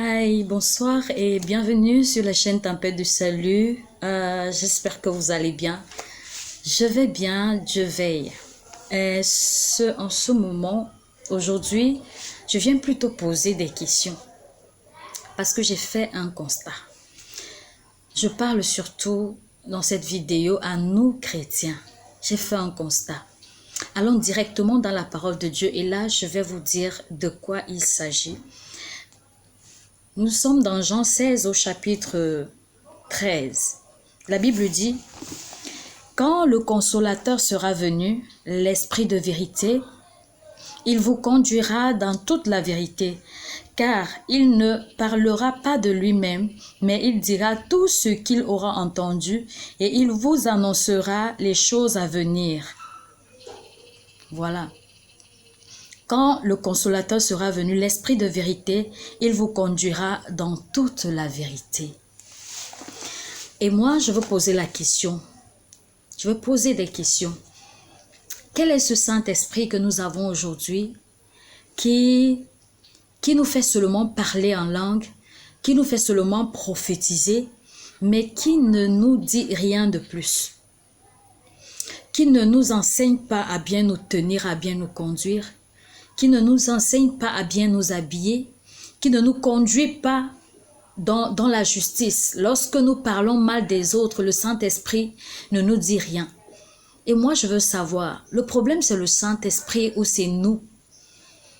Hi, bonsoir et bienvenue sur la chaîne Tempête du Salut. J'espère que vous allez bien. Je vais bien, Dieu veille. En ce moment, aujourd'hui, je viens plutôt poser des questions parce que j'ai fait un constat. Je parle surtout dans cette vidéo à nous chrétiens. J'ai fait un constat. Allons directement dans la parole de Dieu et là, je vais vous dire de quoi il s'agit. Nous sommes dans Jean 16 au chapitre 13. La Bible dit, « Quand le consolateur sera venu, l'Esprit de vérité, il vous conduira dans toute la vérité, car il ne parlera pas de lui-même, mais il dira tout ce qu'il aura entendu et il vous annoncera les choses à venir. » Voilà. Quand le consolateur sera venu, l'Esprit de vérité, il vous conduira dans toute la vérité. Et moi, je veux poser la question. Je veux poser des questions. Quel est ce Saint-Esprit que nous avons aujourd'hui qui nous fait seulement parler en langue, qui nous fait seulement prophétiser, mais qui ne nous dit rien de plus? Qui ne nous enseigne pas à bien nous tenir, à bien nous conduire? Qui ne nous enseigne pas à bien nous habiller, qui ne nous conduit pas dans la justice. Lorsque nous parlons mal des autres, le Saint-Esprit ne nous dit rien. Et moi, je veux savoir, le problème c'est le Saint-Esprit ou c'est nous?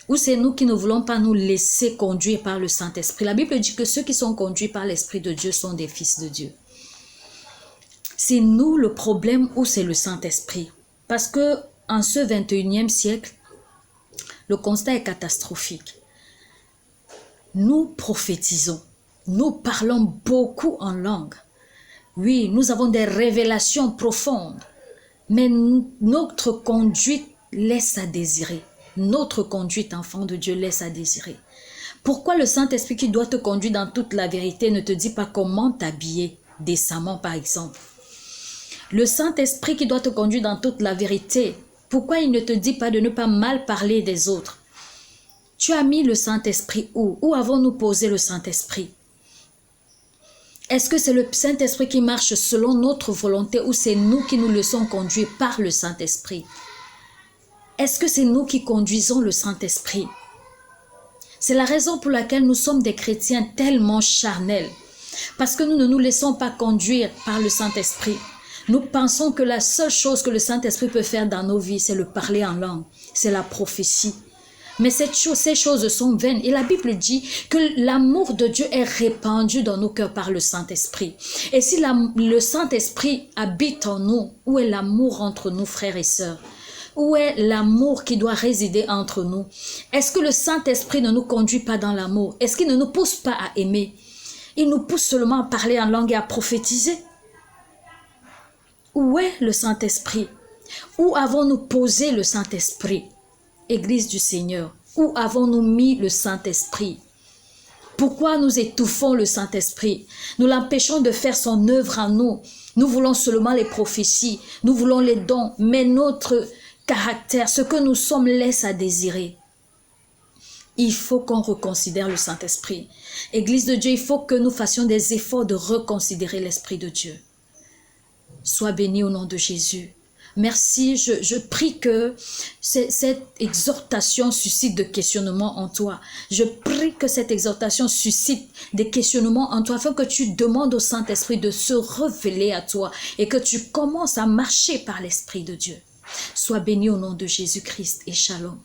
Ou c'est nous qui ne voulons pas nous laisser conduire par le Saint-Esprit? La Bible dit que ceux qui sont conduits par l'Esprit de Dieu sont des fils de Dieu. C'est nous le problème ou c'est le Saint-Esprit? Parce que en ce 21e siècle, le constat est catastrophique. Nous prophétisons, nous parlons beaucoup en langue. Oui, nous avons des révélations profondes, mais notre conduite laisse à désirer. Notre conduite, enfant de Dieu, laisse à désirer. Pourquoi le Saint-Esprit qui doit te conduire dans toute la vérité ne te dit pas comment t'habiller décemment, par exemple? Le Saint-Esprit qui doit te conduire dans toute la vérité, pourquoi il ne te dit pas de ne pas mal parler des autres? Tu as mis le Saint-Esprit où? Où avons-nous posé le Saint-Esprit? Est-ce que c'est le Saint-Esprit qui marche selon notre volonté ou c'est nous qui nous laissons conduire par le Saint-Esprit? Est-ce que c'est nous qui conduisons le Saint-Esprit? C'est la raison pour laquelle nous sommes des chrétiens tellement charnels. Parce que nous ne nous laissons pas conduire par le Saint-Esprit. Nous pensons que la seule chose que le Saint-Esprit peut faire dans nos vies, c'est le parler en langue, c'est la prophétie. Mais ces choses sont vaines. Et la Bible dit que l'amour de Dieu est répandu dans nos cœurs par le Saint-Esprit. Et si le Saint-Esprit habite en nous, où est l'amour entre nous, frères et sœurs? Où est l'amour qui doit résider entre nous? Est-ce que le Saint-Esprit ne nous conduit pas dans l'amour? Est-ce qu'il ne nous pousse pas à aimer? Il nous pousse seulement à parler en langue et à prophétiser. Où est le Saint-Esprit? Où avons-nous posé le Saint-Esprit? Église du Seigneur, où avons-nous mis le Saint-Esprit? Pourquoi nous étouffons le Saint-Esprit? Nous l'empêchons de faire son œuvre en nous. Nous voulons seulement les prophéties, nous voulons les dons, mais notre caractère, ce que nous sommes, laisse à désirer. Il faut qu'on reconsidère le Saint-Esprit. Église de Dieu, il faut que nous fassions des efforts de reconsidérer l'Esprit de Dieu. Sois béni au nom de Jésus. Merci, je prie que cette exhortation suscite de questionnements en toi. Je prie que cette exhortation suscite des questionnements en toi afin que tu demandes au Saint-Esprit de se révéler à toi et que tu commences à marcher par l'Esprit de Dieu. Sois béni au nom de Jésus-Christ et shalom.